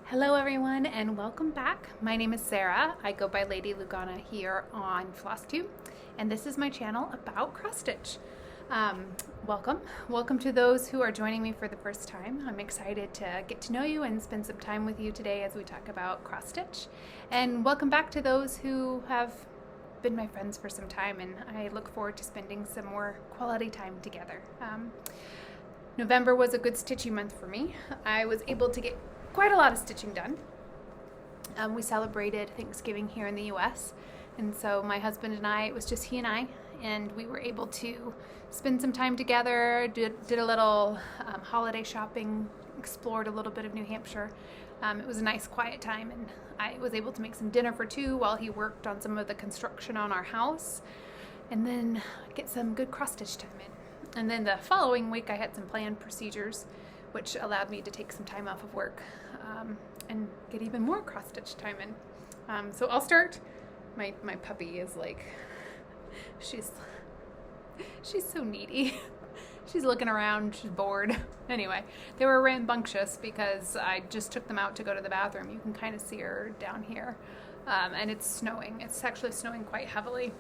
Hello everyone and welcome back. My name is Sarah. I go by Lady Lugana here on Flosstube, and this is my channel about cross stitch. Welcome to those who are joining me for the first time. I'm excited to get to know you and spend some time with you today as we talk about cross stitch. And welcome back to those who have been my friends for some time, and I look forward to spending some more quality time together. November was a good stitchy month for me. I was able to get quite a lot of stitching done. We celebrated Thanksgiving here in the US, and so my husband and I, it was just he and I, and we were able to spend some time together, did a little holiday shopping, explored a little bit of New Hampshire. It was a nice quiet time, and I was able to make some dinner for two while he worked on some of the construction on our house, and then get some good cross stitch time in. And then the following week I had some planned procedures which allowed me to take some time off of work and get even more cross stitch time in. So I'll start. My puppy is like, she's so needy. She's looking around, she's bored. Anyway, they were rambunctious because I just took them out to go to the bathroom. You can kind of see her down here. And it's snowing. It's actually snowing quite heavily.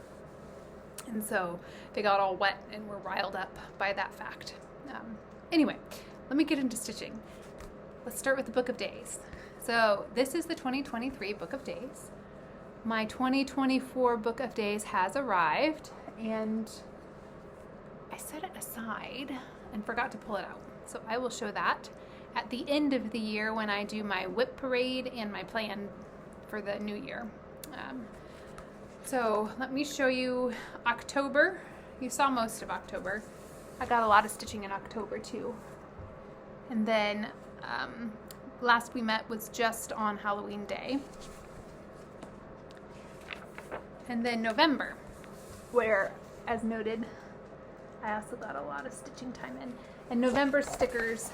And so they got all wet and were riled up by that fact. Anyway, let me get into stitching. Let's start with the Book of Days. So this is the 2023 Book of Days. My 2024 Book of Days has arrived, and I set it aside and forgot to pull it out. So I will show that at the end of the year when I do my whip parade and my plan for the new year. So let me show you October. You saw most of October. I got a lot of stitching in October too. And then last we met was just on Halloween Day. And then November, where, as noted, I also got a lot of stitching time in. And November stickers,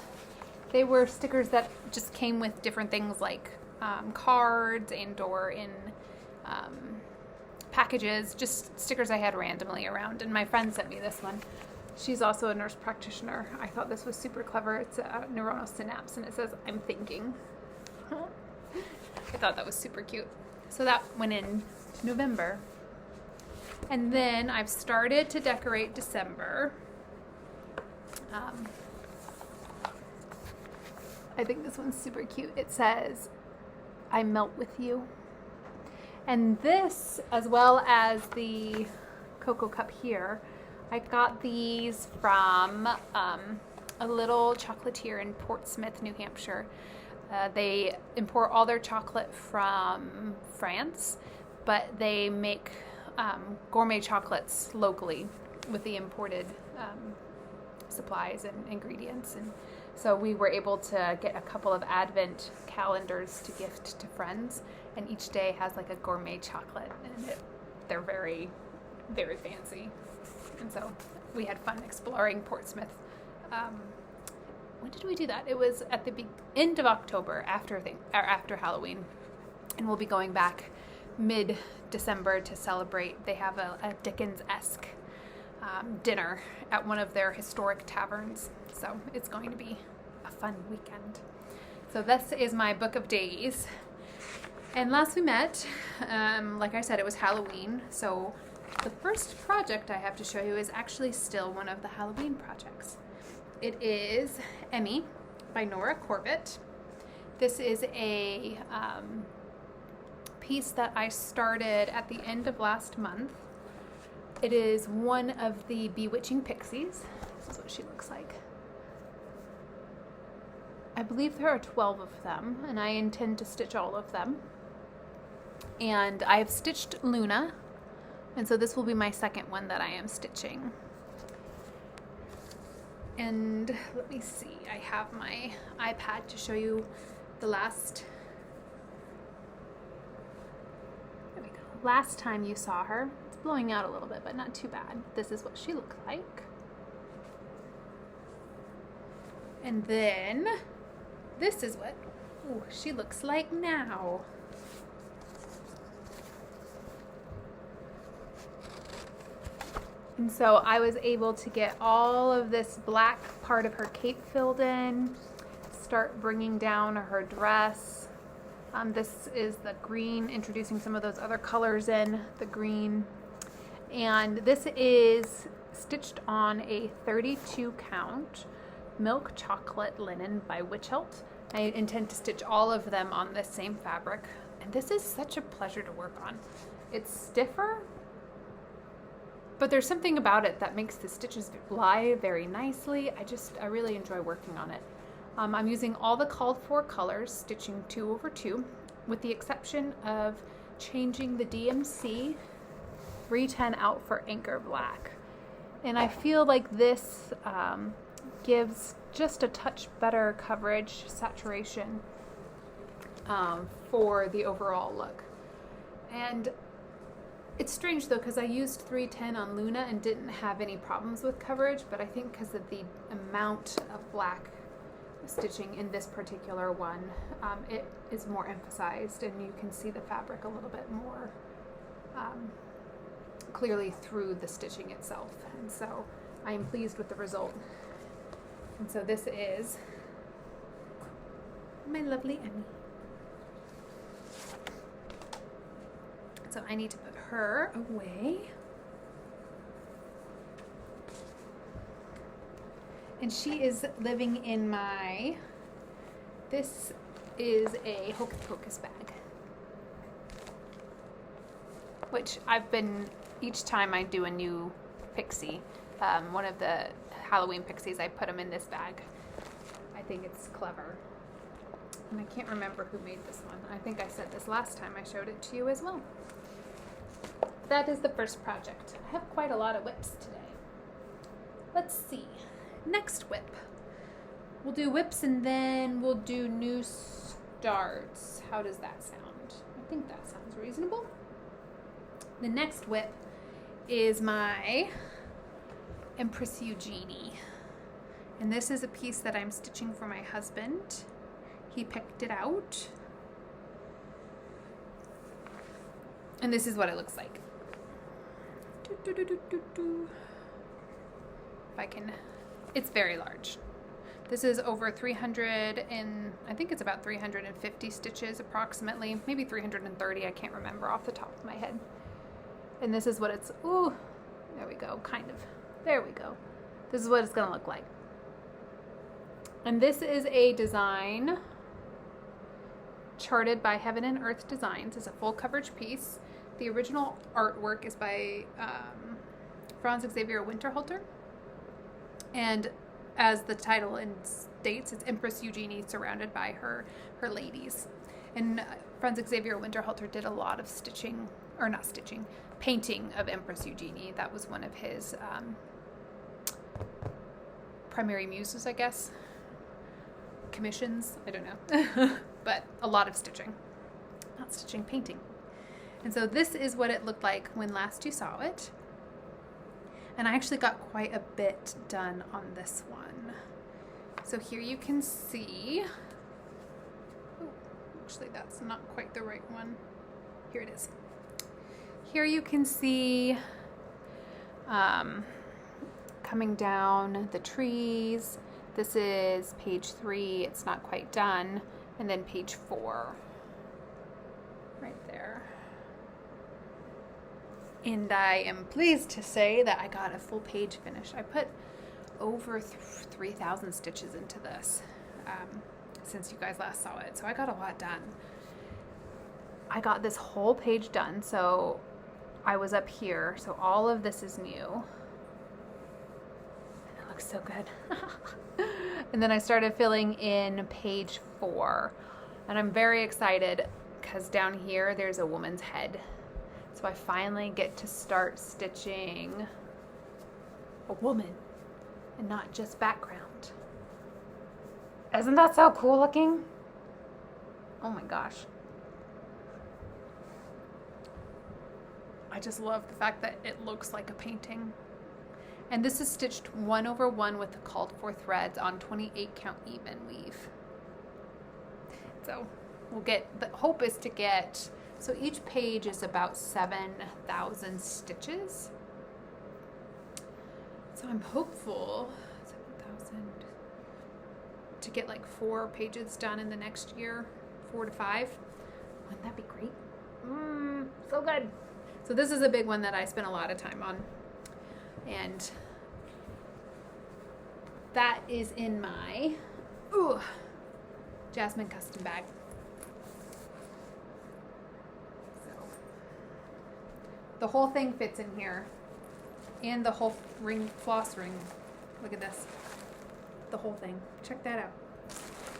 they were stickers that just came with different things like cards and/or in packages, just stickers I had randomly around. And my friend sent me this one. She's also a nurse practitioner. I thought this was super clever. It's a neuronal synapse, and it says, "I'm thinking." I thought that was super cute. So that went in November. And then I've started to decorate December. I think this one's super cute. It says, "I melt with you." And this, as well as the Cocoa Cup here, I got these from a little chocolatier in Portsmouth, New Hampshire. They import all their chocolate from France, but they make gourmet chocolates locally with the imported supplies and ingredients. And so we were able to get a couple of advent calendars to gift to friends, and each day has like a gourmet chocolate, and they're very, very fancy. And so we had fun exploring Portsmouth. When did we do that? It was at the end of October, after Halloween, and we'll be going back mid-December to celebrate. They have a Dickens-esque dinner at one of their historic taverns, so it's going to be a fun weekend. So this is my Book of Days. And last we met, like I said, it was Halloween, so the first project I have to show you is actually still one of the Halloween projects. It is Emmy by Nora Corbett. This is a piece that I started at the end of last month. It is one of the Bewitching Pixies. This is what she looks like. I believe there are 12 of them, and I intend to stitch all of them. And I have stitched Luna, and so this will be my second one that I am stitching. And let me see, I have my iPad to show you the last time you saw her. It's blowing out a little bit, but not too bad. This is what she looked like. And then this is what she looks like now. And so I was able to get all of this black part of her cape filled in, start bringing down her dress, This is the green, introducing some of those other colors in the green. And this is stitched on a 32 count milk chocolate linen by Wichelt. I intend to stitch all of them on this same fabric. And this is such a pleasure to work on. It's stiffer, but there's something about it that makes the stitches lie very nicely. I really enjoy working on it. I'm using all the called for colors, stitching 2 over 2, with the exception of changing the DMC 310 out for Anchor Black. And I feel like this gives just a touch better coverage, saturation for the overall look. And it's strange though, because I used 310 on Luna and didn't have any problems with coverage, but I think because of the amount of black stitching in this particular one, it is more emphasized and you can see the fabric a little bit more clearly through the stitching itself. And so I am pleased with the result. And so this is my lovely Emmy. So I need to put her away. And she is living in my, this is a Hocus Pocus bag, which I've been, each time I do a new pixie, one of the Halloween pixies, I put them in this bag. I think it's clever. And I can't remember who made this one. I think I said this last time I showed it to you as well. That is the first project. I have quite a lot of whips today. Let's see. Next whip. We'll do whips and then we'll do new starts. How does that sound? I think that sounds reasonable. The next whip is my Empress Eugenie. And this is a piece that I'm stitching for my husband. He picked it out. And this is what it looks like. If I can, it's very large. This is over 300 and I think it's about 350 stitches approximately, maybe 330, I can't remember off the top of my head. And this is what it's, ooh, there we go, kind of. There we go. This is what it's gonna look like. And this is a design charted by Heaven and Earth Designs. It's a full coverage piece. The original artwork is by Franz Xavier Winterhalter. And as the title states, it's Empress Eugenie surrounded by her ladies. And Franz Xavier Winterhalter did a lot of stitching, or not stitching, painting of Empress Eugenie. That was one of his primary muses, I guess. Commissions, I don't know. But a lot of stitching. Not stitching, painting. And so this is what it looked like when last you saw it. And I actually got quite a bit done on this one. So here you can see, oh, actually that's not quite the right one. Here it is. Here you can see coming down the trees. This is page 3, it's not quite done. And then page 4, right there. And I am pleased to say that I got a full page finished. I put over 3,000 stitches into this since you guys last saw it. So I got a lot done. I got this whole page done. So I was up here. So all of this is new. And it looks so good. And then I started filling in page 4. And I'm very excited because down here there's a woman's head. So I finally get to start stitching a woman and not just background. Isn't that so cool looking? Oh my gosh. I just love the fact that it looks like a painting. And this is stitched 1 over 1 with the called for threads on 28 count even weave. So we'll get, the hope is to get, so each page is about 7,000 stitches. So I'm hopeful, 7,000, to get like 4 pages done in the next year, 4 to 5. Wouldn't that be great? So good. So this is a big one that I spent a lot of time on. And that is in my Jasmine custom bag. So the whole thing fits in here. And the whole floss ring. Look at this. The whole thing. Check that out.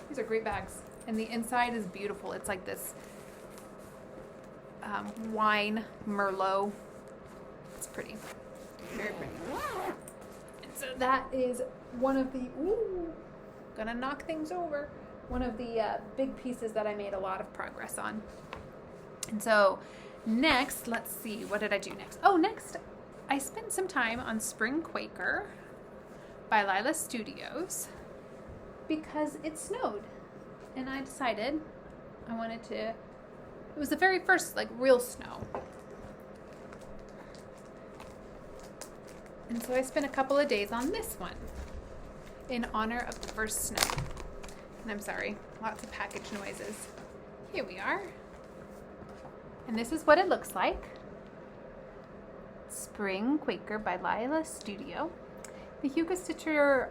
These are great bags. And the inside is beautiful. It's like this wine Merlot. It's pretty. Very pretty. And so that is one of the, gonna knock things over. One of the big pieces that I made a lot of progress on. And so next, let's see, what did I do next? Oh, next, I spent some time on Spring Quaker by Lila Studios because it snowed. And I decided I wanted to, it was the very first like real snow. And so I spent a couple of days on this one in honor of the first snow. And I'm sorry, lots of package noises. Here we are. And this is what it looks like. Spring Quaker by Lila Studio. The Hugo Stitcher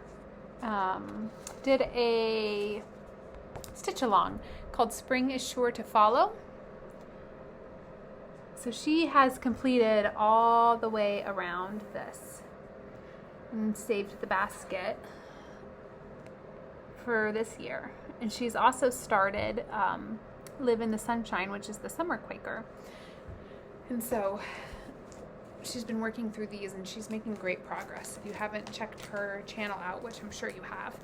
did a stitch along called Spring is Sure to Follow. So she has completed all the way around this and saved the basket for this year. And she's also started Live in the Sunshine, which is the Summer Quaker. And so she's been working through these and she's making great progress. If you haven't checked her channel out, which I'm sure you have,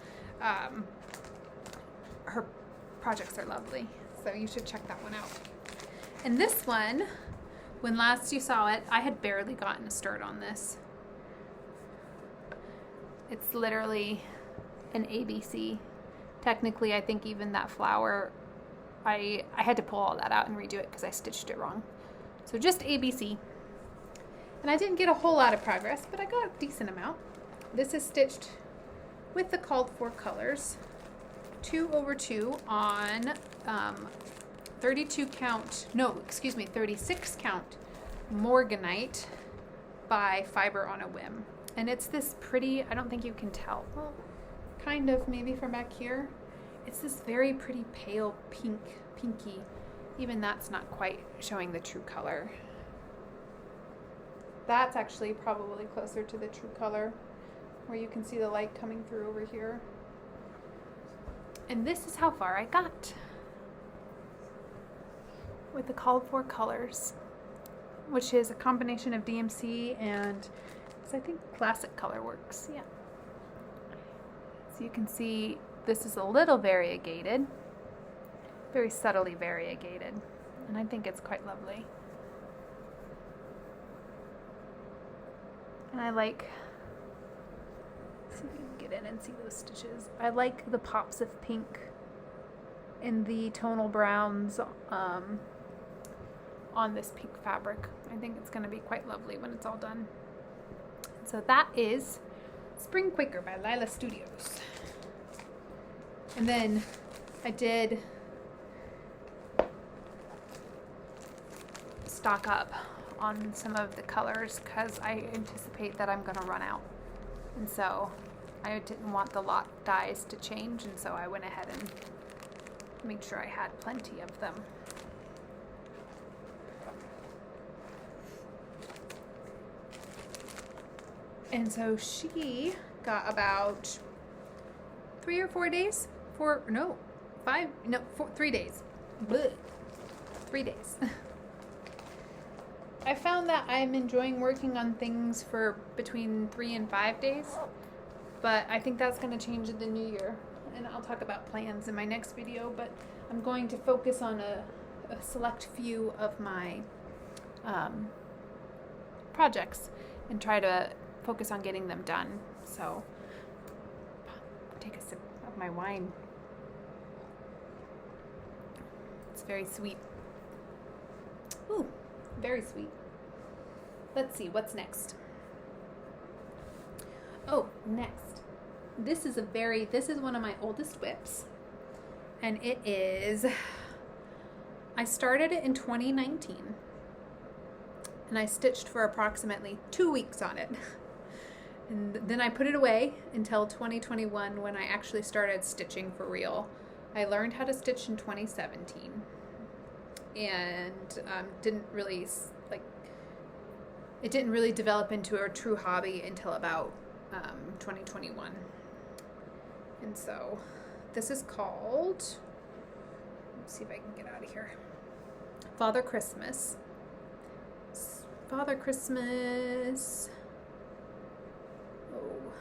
her projects are lovely. So you should check that one out. And this one, when last you saw it, I had barely gotten a start on this. It's literally an ABC. Technically, I think even that flower, I had to pull all that out and redo it because I stitched it wrong. So just ABC. And I didn't get a whole lot of progress, but I got a decent amount. This is stitched with the called for colors, 2/2 on 36 count Morganite by Fiber on a Whim. And it's this pretty, I don't think you can tell, well, kind of maybe from back here. It's this very pretty pale pinky. Even that's not quite showing the true color. That's actually probably closer to the true color, where you can see the light coming through over here. And this is how far I got with the called for colors, which is a combination of DMC and I think Classic Color Works. Yeah. So you can see this is a little variegated, very subtly variegated, and I think it's quite lovely. And I like, see if you can get in and see those stitches. I like the pops of pink and the tonal browns on this pink fabric. I think it's going to be quite lovely when it's all done. So that is Spring Quaker by Lila Studios. And then I did stock up on some of the colors because I anticipate that I'm going to run out. And so I didn't want the lot dies to change, and so I went ahead and made sure I had plenty of them. And so she got about 3 or 4 days, 3 days. Blech. 3 days. I found that I'm enjoying working on things for between 3 and 5 days, but I think that's going to change in the new year. And I'll talk about plans in my next video, but I'm going to focus on a select few of my projects and try to focus on getting them done. So take a sip of my wine. It's very sweet. Ooh, very sweet. Let's see, what's next? Oh, next. This is one of my oldest whips. And it is I started it in 2019 and I stitched for approximately 2 weeks on it. And then I put it away until 2021 when I actually started stitching for real. I learned how to stitch in 2017 and it didn't really develop into a true hobby until about 2021. And so this is called, let's see if I can get out of here, Father Christmas. Father Christmas. Oh.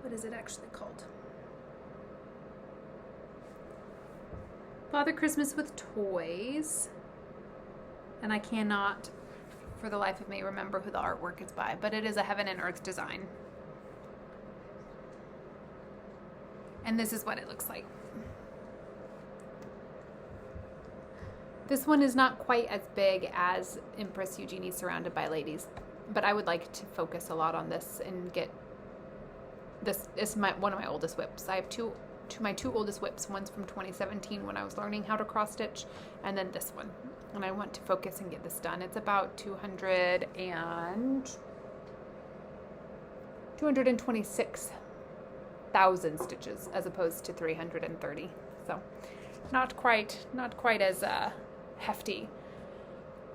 What is it actually called? Father Christmas with Toys. And I cannot, for the life of me, remember who the artwork is by, but it is a Heaven and Earth design. And this is what it looks like. This one is not quite as big as Empress Eugenie Surrounded by Ladies, but I would like to focus a lot on this and get this. Is one of my oldest whips. I have my two oldest whips. One's from 2017 when I was learning how to cross stitch, and then this one. And I want to focus and get this done. It's about 226,000 stitches as opposed to 330. So not quite as hefty.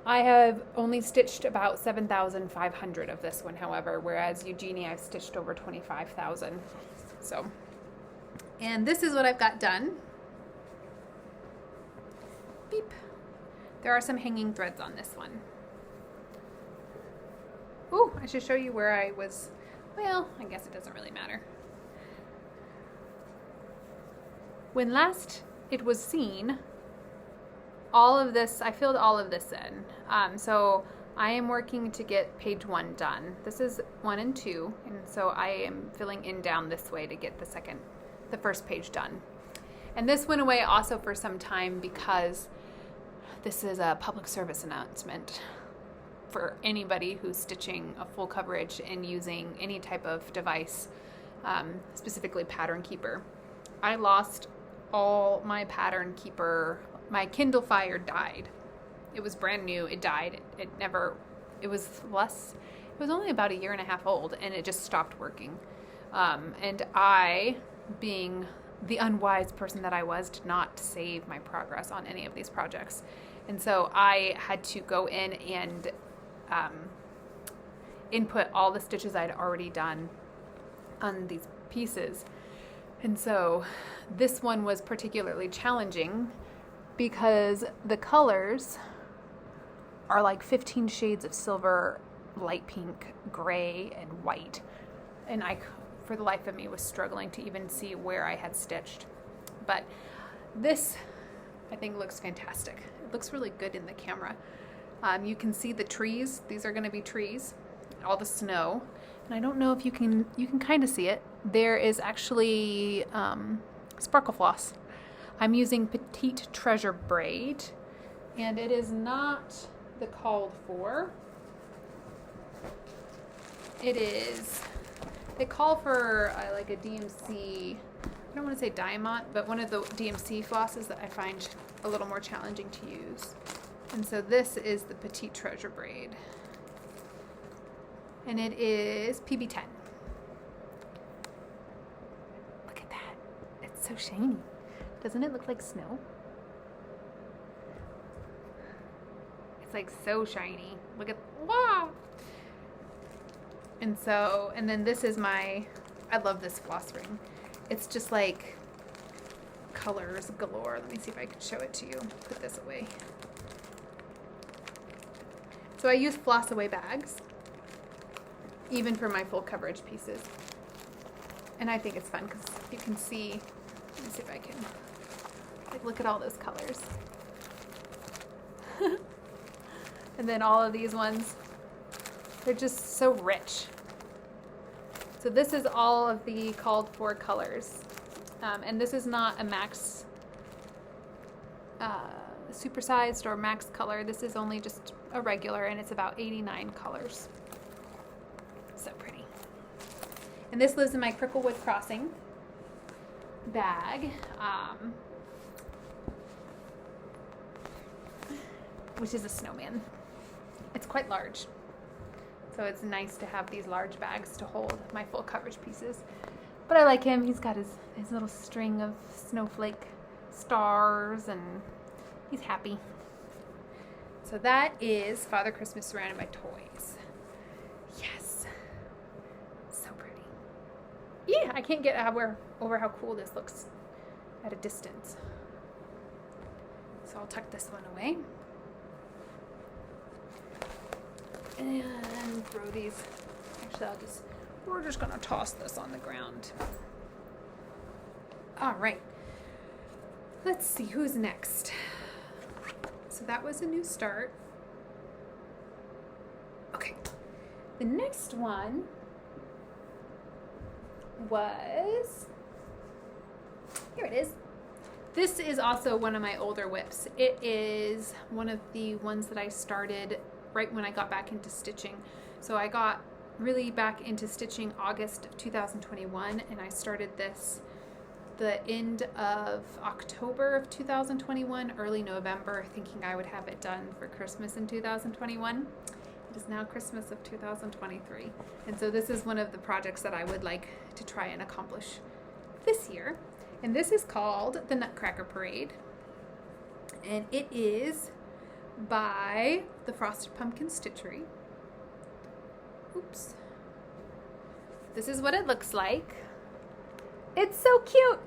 I have only stitched about 7,500 of this one, however, whereas Eugenie I've stitched over 25,000. So, and this is what I've got done. Beep. There are some hanging threads on this one. Ooh, I should show you where I was. Well, I guess it doesn't really matter. When last it was seen, all of this, I filled all of this in. So I am working to get page 1 done. This is 1 and 2, and so I am filling in down this way to get the first page done. And this went away also for some time because this is a public service announcement for anybody who's stitching a full coverage and using any type of device, specifically Pattern Keeper. I lost all my Pattern Keeper. My Kindle Fire died. It was brand new. It died. It was only about 1.5 years old, and it just stopped working. And I, being the unwise person that I was, did not save my progress on any of these projects. And so I had to go in and input all the stitches I'd already done on these pieces. And so this one was particularly challenging because the colors are like 15 shades of silver, light pink, gray, and white. And I, for the life of me, was struggling to even see where I had stitched. But this, I think, looks fantastic. It looks really good in the camera. You can see the trees. These are going to be trees. All the snow. And I don't know if you can kind of see it. There is actually sparkle floss. I'm using Petite Treasure braid, and it is not the called for. It is, they call for like a DMC, I don't want to say diamond, but one of the DMC flosses that I find a little more challenging to use. And so this is the Petite Treasure braid. And it is PB10. Look at that. It's so shiny. Doesn't it look like snow? It's like so shiny. Look at, wow! And so, and then this is I love this floss ring. It's just like colors galore. Let me see if I can show it to you. Put this away. So I use floss away bags, even for my full coverage pieces. And I think it's fun because you can see, let me see if I can, like, look at all those colors. And then all of these ones, they're just so rich. So this is all of the called for colors. And this is not a max supersized or max color. This is only just a regular, and it's about 89 colors. So pretty. And this lives in my Cricklewood crossing. bag, which is a snowman. It's quite large, so it's nice to have these large bags to hold my full coverage pieces. But I like him. He's got his little string of snowflake stars, and he's happy. So that is Father Christmas surrounded by toys. Yes. So pretty. Yeah, I can't get over how cool this looks at a distance. So I'll tuck this one away. And throw these. Actually, we're just gonna toss this on the ground. All right. Let's see who's next. So that was a new start. Okay. The next one was, here it is. This is also one of my older whips. It is one of the ones that I started right when I got back into stitching. So I got really back into stitching August of 2021, and I started this the end of October of 2021, early November, thinking I would have it done for Christmas in 2021. It is now Christmas of 2023. And so this is one of the projects that I would like to try and accomplish this year. And this is called the Nutcracker Parade. And it is by the Frosted Pumpkin Stitchery. Oops. This is what it looks like. It's so cute.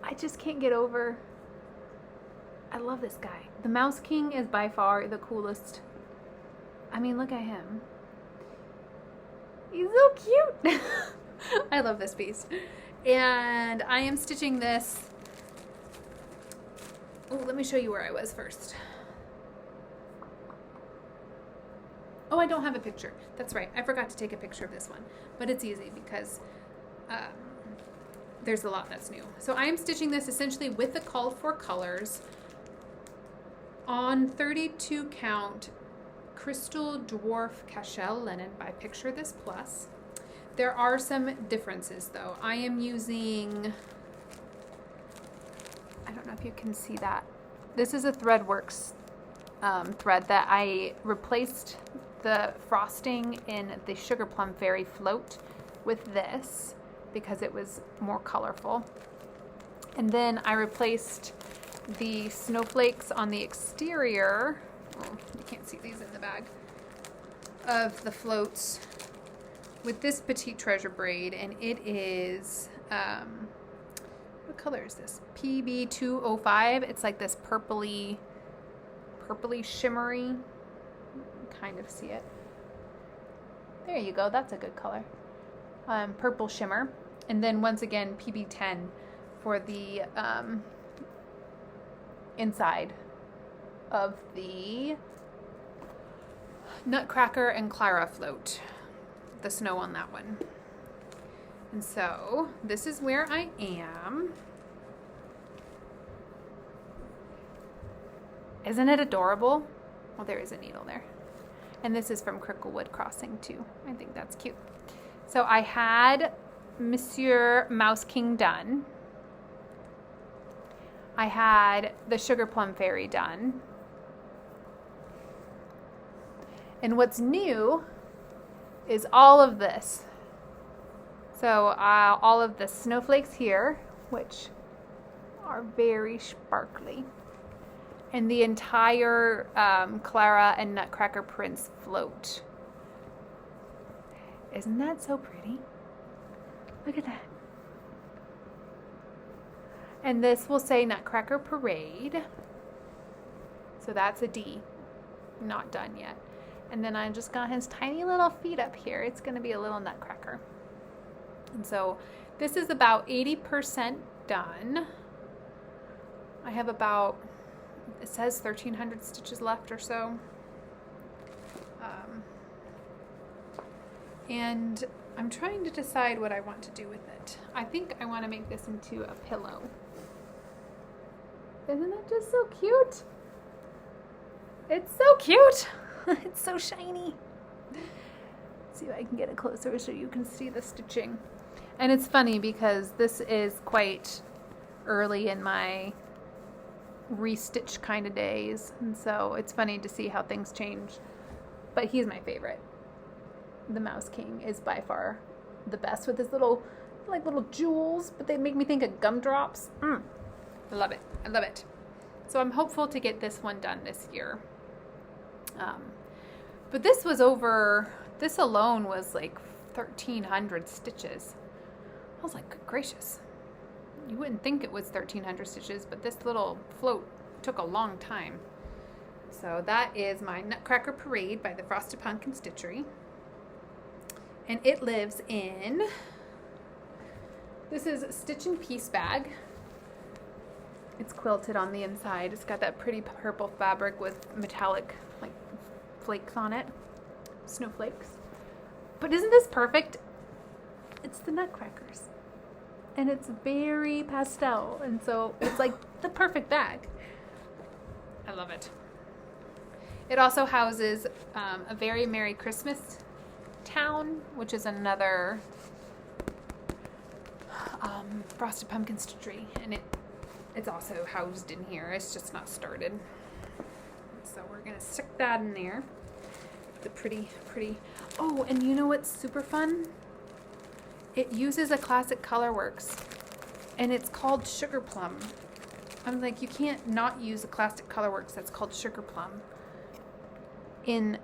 I just can't get over. I love this guy. The Mouse King is by far the coolest. I mean, look at him. He's so cute. I love this piece. And I am stitching this. Oh, let me show you where I was first. Oh, I don't have a picture. That's right. I forgot to take a picture of this one. But it's easy because there's a lot that's new. So I am stitching this essentially with the called for colors on 32 count Crystal Dwarf Cashel linen by Picture This Plus. There are some differences though. I am using, I don't know if you can see that. This is a Threadworks thread that I replaced the frosting in the Sugar Plum Fairy float with this because it was more colorful. And then I replaced the snowflakes on the exterior, oh, you can't see these in the bag, of the floats with this Petite Treasure braid, and it is, what color is this? PB205. It's like this purpley shimmery. Kind of see it. There you go. That's a good color. Purple shimmer. And then once again, PB10 for the inside of the Nutcracker and Clara float. The snow on that one. And so this is where I am. Isn't it adorable? Well, there is a needle there. And this is from Cricklewood Crossing too. I think that's cute. So I had Monsieur Mouse King done. I had the Sugar Plum Fairy done. And what's new is all of this. So all of the snowflakes here, which are very sparkly. And the entire Clara and Nutcracker Prince float. Isn't that so pretty? Look at that. And this will say Nutcracker Parade. So that's a D. Not done yet. And then I just got his tiny little feet up here. It's going to be a little nutcracker. And so this is about 80% done. I have about, it says 1,300 stitches left or so. And I'm trying to decide what I want to do with it. I think I want to make this into a pillow. Isn't it just so cute? It's so cute. It's so shiny. Let's see if I can get it closer so you can see the stitching. And it's funny because this is quite early in my restitch kind of days, and so it's funny to see how things change. But he's my favorite. The Mouse King is by far the best with his little jewels, but they make me think of gumdrops. I love it. I love it. So I'm hopeful to get this one done this year. But this alone was like 1,300 stitches. I was like, good gracious. You wouldn't think it was 1,300 stitches, but this little float took a long time. So that is my Nutcracker Parade by the Frosted Pumpkin Stitchery. And it lives in, this is Stitch and Piece bag. It's quilted on the inside. It's got that pretty purple fabric with metallic like flakes on it, snowflakes. But isn't this perfect? It's the Nutcrackers. And it's very pastel, and so it's like the perfect bag. I love it. It also houses a Very Merry Christmas Town, which is another Frosted Pumpkin Stitchery, and it's also housed in here. It's just not started. So we're gonna stick that in there. The pretty. Oh, and you know what's super fun? It uses a classic Colorworks, and it's called Sugar Plum. I'm like, you can't not use a classic Colorworks that's called Sugar Plum in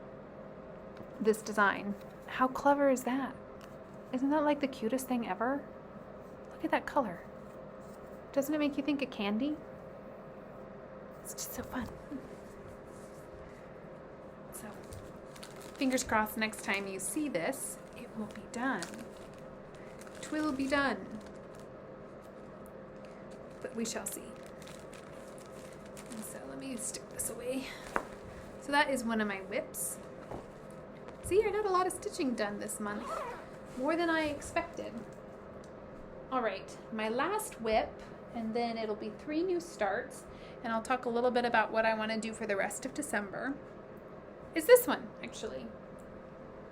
this design. How clever is that? Isn't that like the cutest thing ever? Look at that color. Doesn't it make you think of candy? It's just so fun. So, fingers crossed next time you see this, it will be done. It will be done. But we shall see. And so let me stick this away. So that is one of my whips. See, I got a lot of stitching done this month. More than I expected. Alright, my last whip, and then it'll be 3 new starts, and I'll talk a little bit about what I want to do for the rest of December, is this one, actually.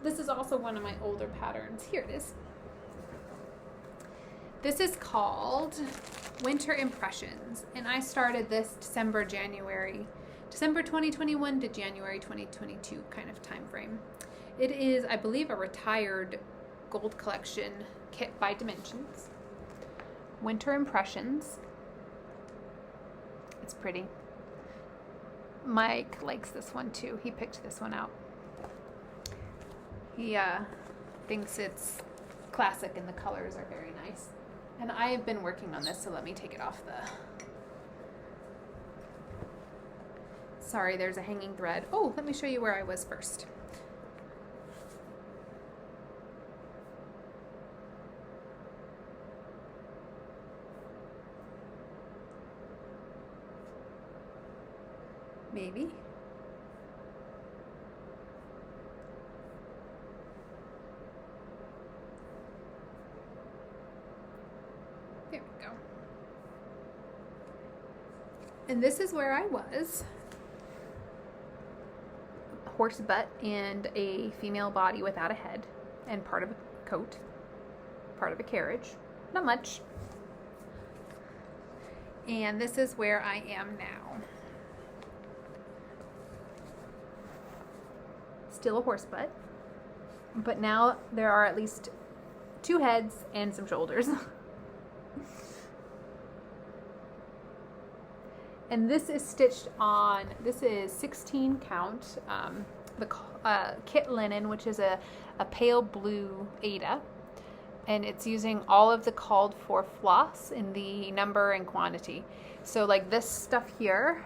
This is also one of my older patterns. Here it is. This is called Winter Impressions, and I started this December 2021 to January 2022 kind of time frame. It is, I believe, a retired gold collection kit by Dimensions. Winter Impressions. It's pretty. Mike likes this one too. He picked this one out. He thinks it's classic and the colors are very nice. And I have been working on this, so let me take it off the... Sorry, there's a hanging thread. Oh, let me show you where I was first. Maybe. There we go. And this is where I was. A horse butt and a female body without a head, and part of a coat, part of a carriage. Not much. And this is where I am now. Still a horse butt, but now there are at least 2 heads and some shoulders. And this is stitched on, this is 16 count, the kit linen, which is a pale blue Aida, and it's using all of the called for floss in the number and quantity. So like this stuff here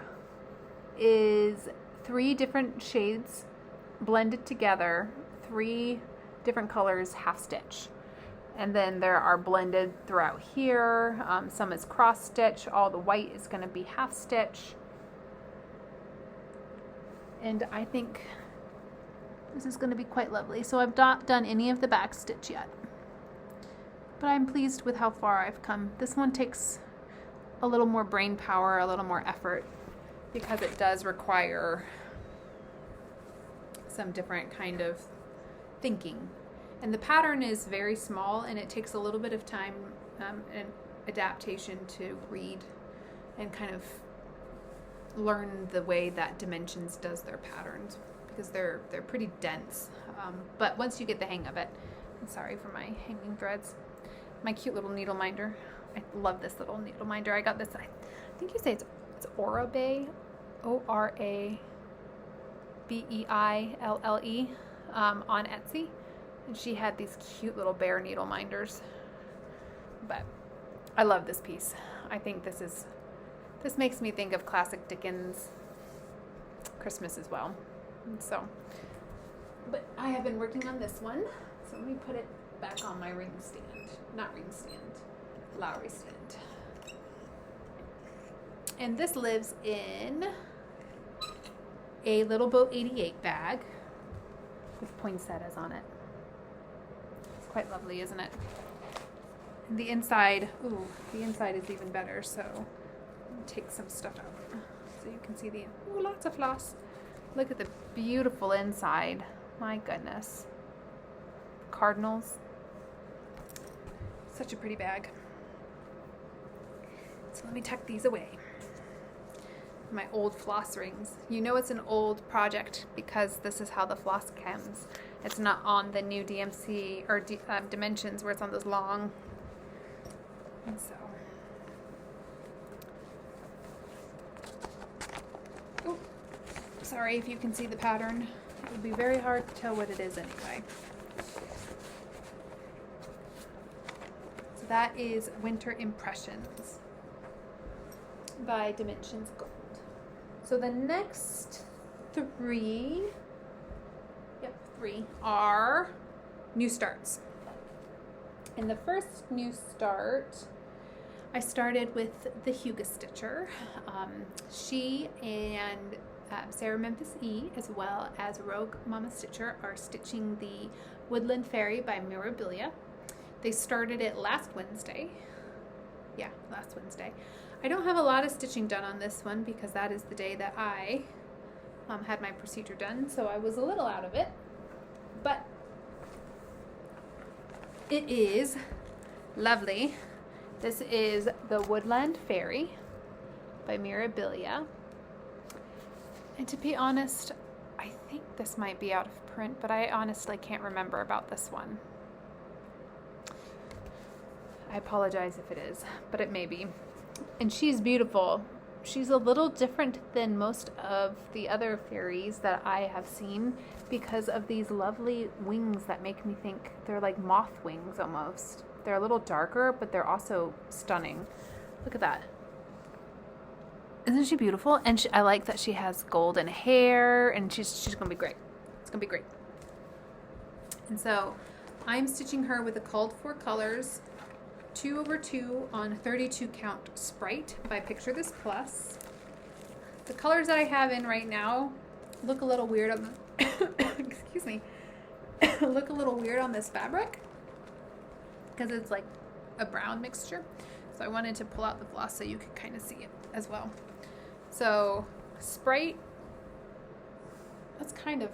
is 3 different shades blended together, 3 different colors, half stitch. And then there are blended throughout here. Some is cross stitch. All the white is going to be half stitch. And I think this is going to be quite lovely. So I've not done any of the back stitch yet, but I'm pleased with how far I've come. This one takes a little more brain power, a little more effort, because it does require some different kind of thinking And the pattern is very small, and it takes a little bit of time and adaptation to read and kind of learn the way that Dimensions does their patterns, because they're pretty dense. But once you get the hang of it, I'm sorry for my hanging threads. My cute little needle minder. I love this little needle minder. I got this, I think you say it's Orabeille, Orabeille, on Etsy. And she had these cute little bear needle minders. But I love this piece. I think this makes me think of classic Dickens Christmas as well. And so, but I have been working on this one. So let me put it back on my ring stand. Not ring stand, Lowry stand. And this lives in a Little Boat 88 bag with poinsettias on it. It's quite lovely, isn't it? And the inside, ooh, the inside is even better. So take some stuff out so you can see the, ooh, lots of floss. Look at the beautiful inside. My goodness. Cardinals. Such a pretty bag. So let me tuck these away. My old floss rings. You know it's an old project because this is how the floss comes. It's not on the new DMC or Dimensions where it's on those long. And so. Oh, sorry if you can see the pattern. It would be very hard to tell what it is anyway. So that is Winter Impressions by Dimensions Gold. So the next three are new starts. And the first new start, I started with the Huga Stitcher. She and Sarah Memphis E, as well as Rogue Mama Stitcher, are stitching the Woodland Fairy by Mirabilia. They started it last Wednesday. Yeah, last Wednesday. I don't have a lot of stitching done on this one because that is the day that I had my procedure done, so I was a little out of it. But it is lovely. This is the Woodland Fairy by Mirabilia. And to be honest, I think this might be out of print, but I honestly can't remember about this one. I apologize if it is, but it may be. And she's beautiful. She's a little different than most of the other fairies that I have seen because of these lovely wings that make me think they're like moth wings almost. They're a little darker, but they're also stunning. Look at that. Isn't she beautiful? And I like that she has golden hair, and she's going to be great. It's going to be great. And so I'm stitching her with the called for colors 2/2 on 32 count Sprite by Picture This Plus. The colors that I have in right now look a little weird on the excuse me, look a little weird on this fabric because it's like a brown mixture. So I wanted to pull out the floss so you could kind of see it as well. So Sprite, that's kind of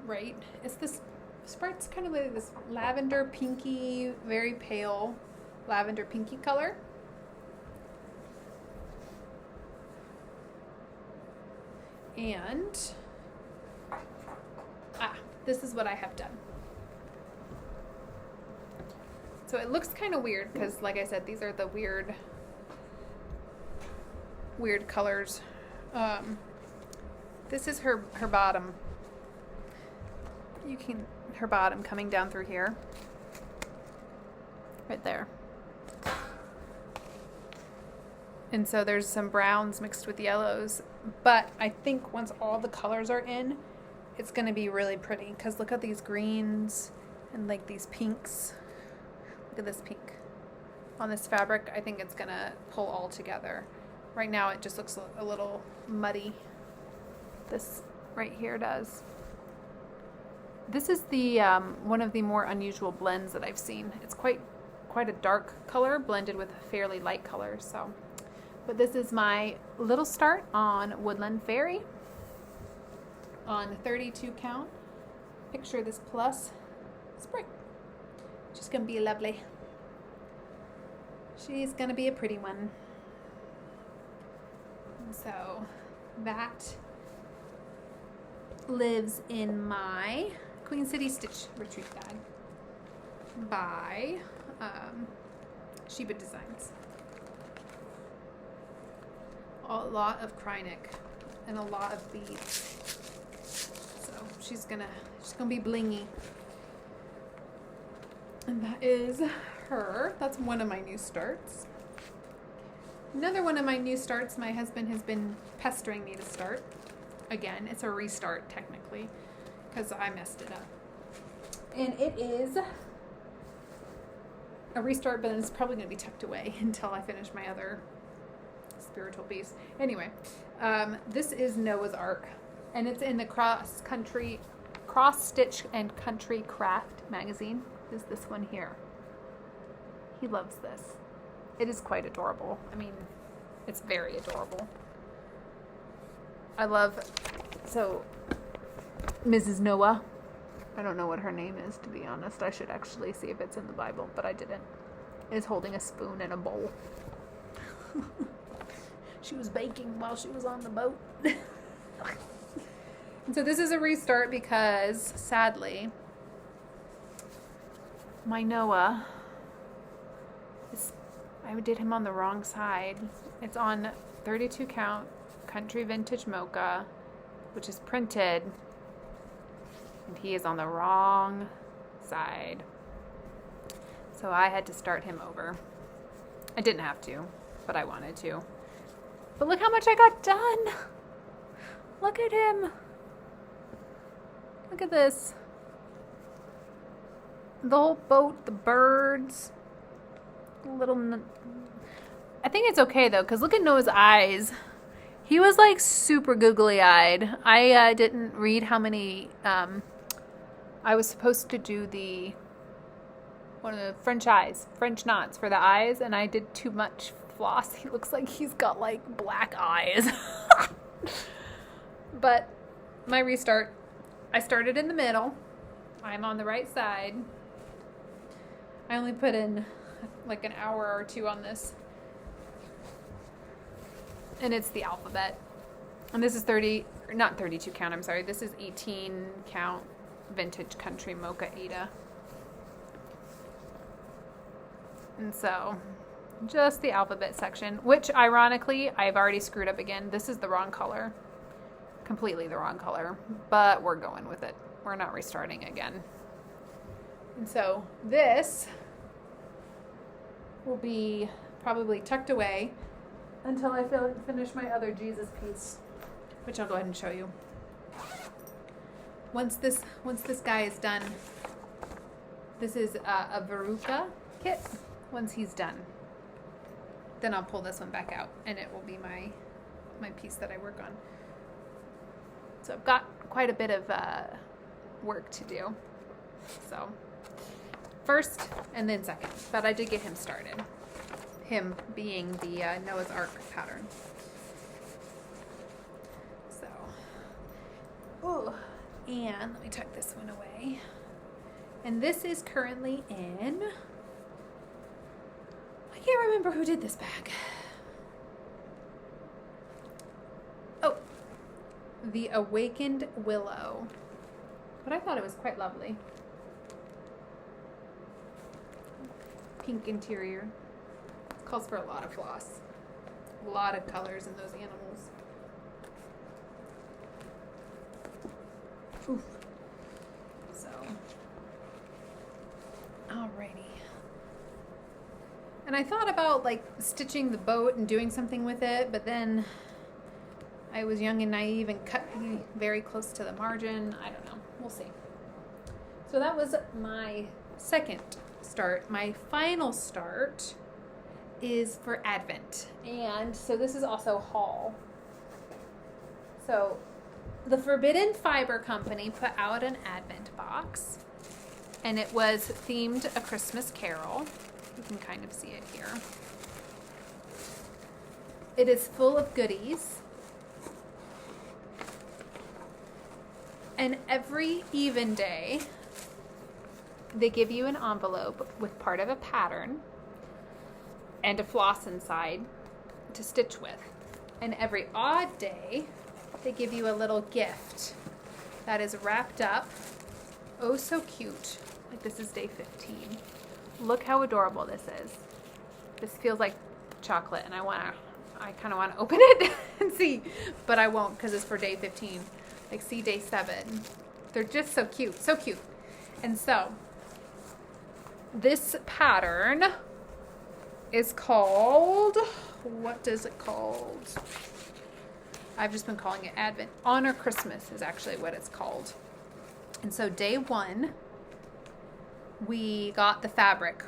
right. It's this Sprite's kind of like this lavender pinky, very pale lavender pinky color. And this is what I have done. So it looks kind of weird because, like I said, these are the weird colors. This is her bottom. Her bottom coming down through here, right there. And so there's some browns mixed with yellows, but I think once all the colors are in, it's going to be really pretty because look at these greens and like these pinks. Look at this pink on this fabric. I think it's going to pull all together. Right now it just looks a little muddy. This right here does. This is the one of the more unusual blends that I've seen. It's quite a dark color blended with a fairly light color. So, but this is my little start on Woodland Fairy on 32 count. Picture This Plus Sprite. She's gonna be lovely. She's gonna be a pretty one. And so that lives in my Queen City Stitch Retreat bag by Sheba Designs. A lot of Krynic and a lot of beads. So she's gonna be blingy. And that is her. That's one of my new starts. Another one of my new starts my husband has been pestering me to start. Again, it's a restart technically because I messed it up. And it is a restart, but it's probably going to be tucked away until I finish my other spiritual piece. Anyway, this is Noah's Ark, and it's in the Cross Stitch and Country Craft magazine. Is this one here. He loves this. It is quite adorable. I mean, it's very adorable. I love, so Mrs. Noah, I don't know what her name is, to be honest. I should actually see if it's in the Bible, but I didn't. Is holding a spoon and a bowl. She was baking while she was on the boat. And so this is a restart because, sadly, my Noah, I did him on the wrong side. It's on 32 count Country Vintage Mocha, which is printed, and he is on the wrong side. So I had to start him over. I didn't have to, but I wanted to. But look how much I got done. Look at him. Look at this. The whole boat, the birds, I think it's okay though, because look at Noah's eyes. He was like super googly eyed. I didn't read how many, I was supposed to do one of the French knots for the eyes, and I did too much floss. He looks like he's got like black eyes. But my restart, I started in the middle. I'm on the right side. I only put in like an hour or two on this. And it's the alphabet. And this is not 32 count, I'm sorry. This is 18 count Vintage Country Mocha Aida. And so, just the alphabet section, which ironically, I've already screwed up again. This is the wrong color. Completely the wrong color. But we're going with it. We're not restarting again. And so, this will be probably tucked away until I finish my other Jesus piece, which I'll go ahead and show you. Once this guy is done, this is a Veruca kit. Once he's done, then I'll pull this one back out, and it will be my piece that I work on. So I've got quite a bit of work to do. So first and then second, but I did get him started. Him being the Noah's Ark pattern. So, oh, and let me tuck this one away. And this is currently in, I can't remember who did this bag. Oh, the Awakened Willow. But I thought it was quite lovely. Pink interior. Calls for a lot of floss. A lot of colors in those animals. Oof. So, alrighty. And I thought about like stitching the boat and doing something with it, but then I was young and naive and cut very close to the margin. I don't know. We'll see. So that was my second start. My final start is for Advent, and so this is also haul. So the Forbidden Fiber Company put out an Advent box, and it was themed A Christmas Carol. You can kind of see it here. It is full of goodies, and every even day they give you an envelope with part of a pattern and a floss inside to stitch with. And every odd day, they give you a little gift that is wrapped up. Oh, so cute. Like, this is day 15. Look how adorable this is. This feels like chocolate, and I kind of want to open it and see, but I won't because it's for day 15. Like, see day 7. They're just so cute, so cute. And so, this pattern is called, what is it called? I've just been calling it Advent. Honor Christmas is actually what it's called. And so day 1, we got the fabric.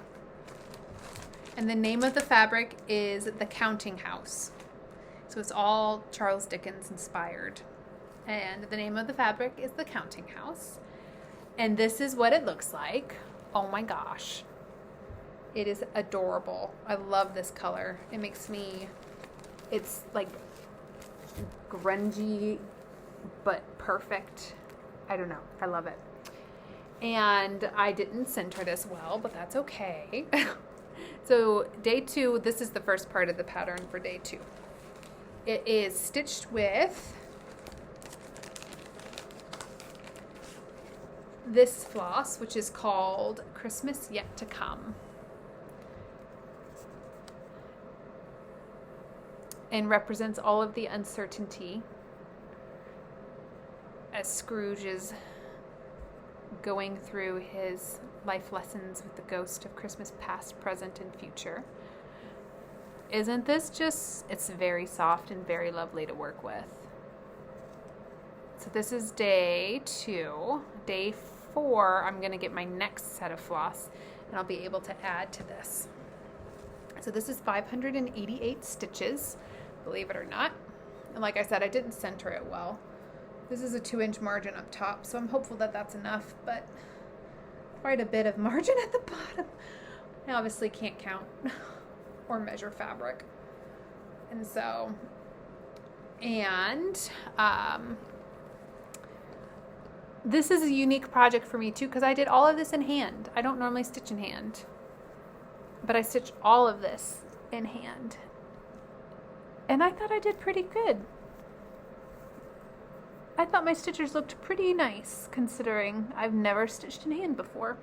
And the name of the fabric is The Counting House. So it's all Charles Dickens inspired. And the name of the fabric is The Counting House. And this is what it looks like. Oh my gosh. It is adorable. I love this color. It makes me, it's like grungy, but perfect. I don't know. I love it. And I didn't center this well, but that's okay. So day 2, this is the first part of the pattern for day 2. It is stitched with this floss, which is called Christmas Yet to Come. And represents all of the uncertainty as Scrooge is going through his life lessons with the ghost of Christmas past, present, and future. Isn't this just, it's very soft and very lovely to work with. So this is day 2. Day 4, I'm going to get my next set of floss, and I'll be able to add to this. So this is 588 stitches, believe it or not. And like I said, I didn't center it well. This is a 2-inch margin up top, so I'm hopeful that that's enough, but quite a bit of margin at the bottom. I obviously can't count or measure fabric. And so, this is a unique project for me too, because I did all of this in hand. I don't normally stitch in hand, but I stitched all of this in hand. And I thought I did pretty good. I thought my stitchers looked pretty nice, considering I've never stitched in hand before.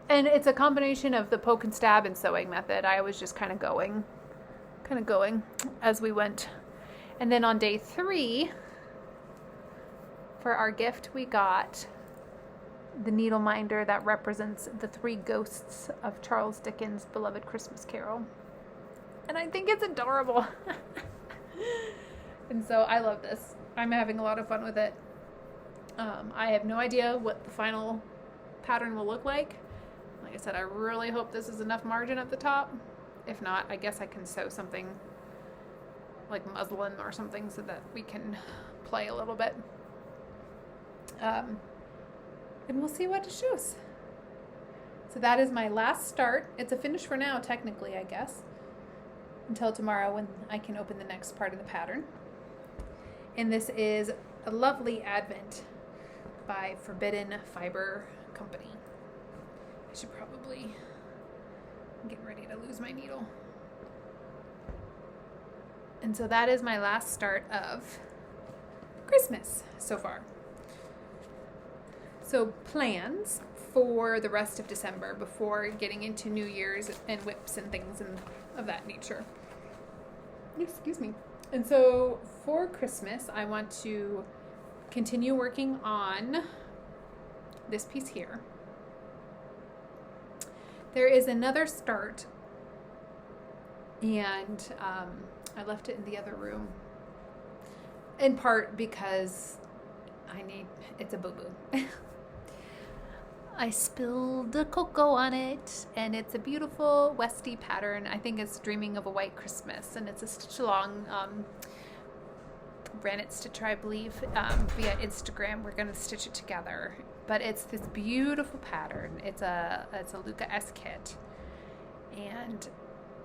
And it's a combination of the poke and stab and sewing method. I was just kind of going as we went. And then on day 3, for our gift, we got the needle minder that represents the 3 ghosts of Charles Dickens' beloved Christmas Carol. And I think it's adorable. And so I love this. I'm having a lot of fun with it. I have no idea what the final pattern will look like. Like I said, I really hope this is enough margin at the top. If not, I guess I can sew something like muslin or something so that we can play a little bit. And we'll see what it shows. So that is my last start. It's a finish for now, technically, I guess. Until tomorrow when I can open the next part of the pattern. And this is a lovely Advent by Forbidden Fiber Company. I should probably get ready to lose my needle. And so that is my last start of Christmas so far. So plans for the rest of December before getting into New Year's and whips and things of that nature. Excuse me. And so for Christmas, I want to continue working on this piece here. There is another start, and I left it in the other room, in part because it's a boo-boo. I spilled the cocoa on it, and it's a beautiful Westy pattern. I think it's Dreaming of a White Christmas, and it's a stitch along ran it Stitchery, I believe, via Instagram. We're going to stitch it together, but it's this beautiful pattern. It's a Luca S kit, and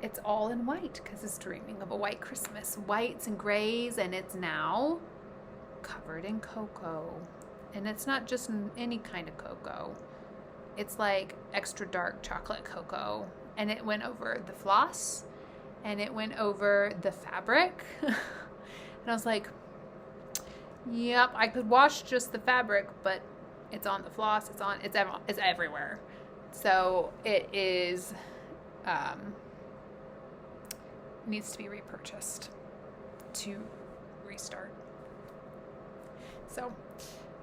it's all in white because it's Dreaming of a White Christmas. Whites and grays, and it's now covered in cocoa. And it's not just any kind of cocoa. It's like extra dark chocolate cocoa, and it went over the floss, and it went over the fabric. And I was like, yep, I could wash just the fabric, but it's on the floss, it's everywhere. So it is, needs to be repurchased to restart. So,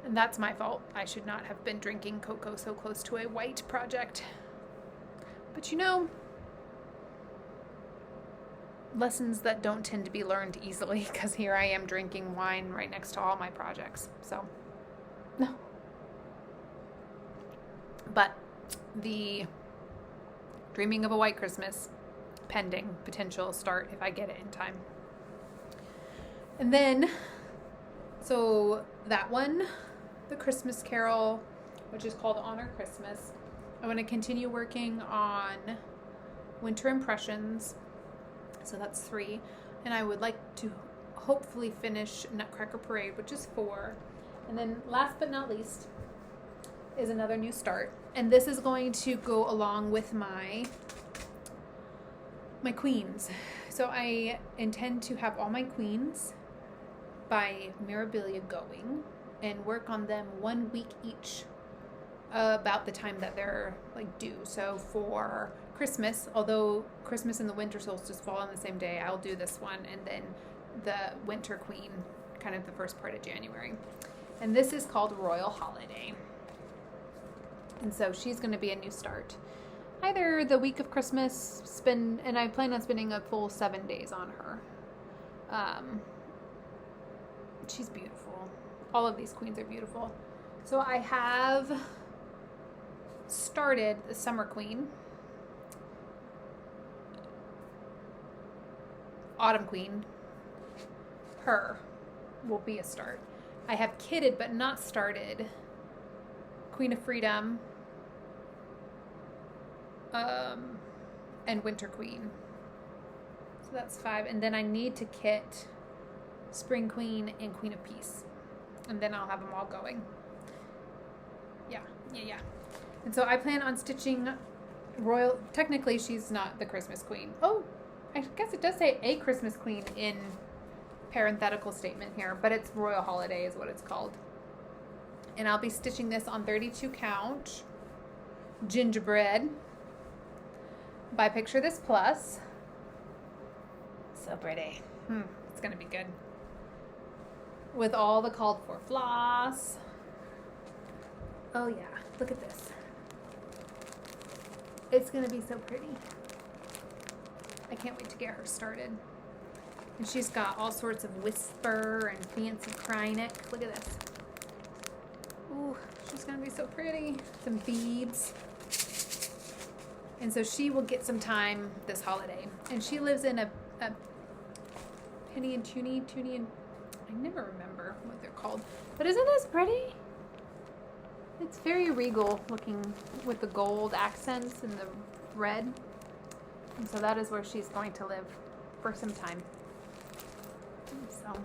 and that's my fault. I should not have been drinking cocoa so close to a white project. But you know, lessons that don't tend to be learned easily, because here I am drinking wine right next to all my projects. So, no. But the Dreaming of a White Christmas, pending potential start if I get it in time. And then, so that one, the Christmas Carol, which is called Honor Christmas. I want to continue working on Winter Impressions. So that's 3. And I would like to hopefully finish Nutcracker Parade, which is 4. And then last but not least is another new start. And this is going to go along with my queens. So I intend to have all my queens by Mirabilia going and work on them 1 week each, about the time that they're like due. So for Christmas, although Christmas and the winter solstice fall on the same day, I'll do this one, and then the winter queen kind of the first part of January. And this is called Royal Holiday. And so she's going to be a new start. Either the week of Christmas, and I plan on spending a full 7 days on her. She's beautiful. All of these queens are beautiful. So I have started the Summer Queen. Autumn Queen. Her will be a start. I have kitted but not started Queen of Freedom, and Winter Queen. So that's 5. And then I need to kit Spring Queen and Queen of Peace. And then I'll have them all going. Yeah. And so I plan on stitching Royal, technically she's not the Christmas Queen. Oh, I guess it does say a Christmas Queen in parenthetical statement here, but it's Royal Holiday is what it's called. And I'll be stitching this on 32 count gingerbread by Picture This Plus. So pretty. It's gonna be good. With all the called for floss. Oh yeah, look at this. It's gonna be so pretty. I can't wait to get her started. And she's got all sorts of whisper and fancy cryonic. Look at this. Ooh, she's gonna be so pretty. Some beads. And so she will get some time this holiday. And she lives in a penny and toonie and I never remember what they're called. But isn't this pretty? It's very regal looking with the gold accents and the red. And so that is where she's going to live for some time. So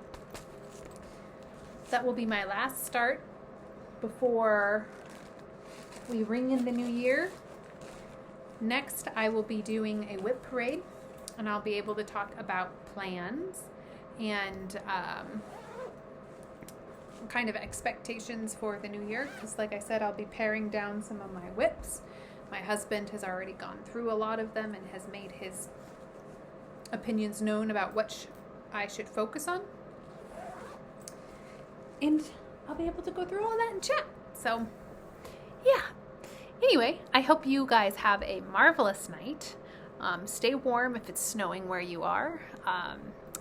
that will be my last start before we ring in the new year. Next, I will be doing a whip parade, and I'll be able to talk about plans and kind of expectations for the new year, because like I said, I'll be paring down some of my whips. My husband has already gone through a lot of them and has made his opinions known about what I should focus on. And I'll be able to go through all that and chat. So, yeah. Anyway, I hope you guys have a marvelous night. Stay warm if it's snowing where you are.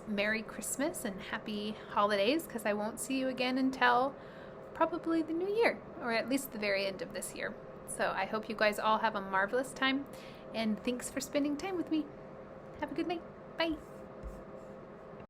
Merry Christmas and happy holidays, because I won't see you again until probably the new year, or at least the very end of this year. So I hope you guys all have a marvelous time, and thanks for spending time with me. Have a good night. Bye.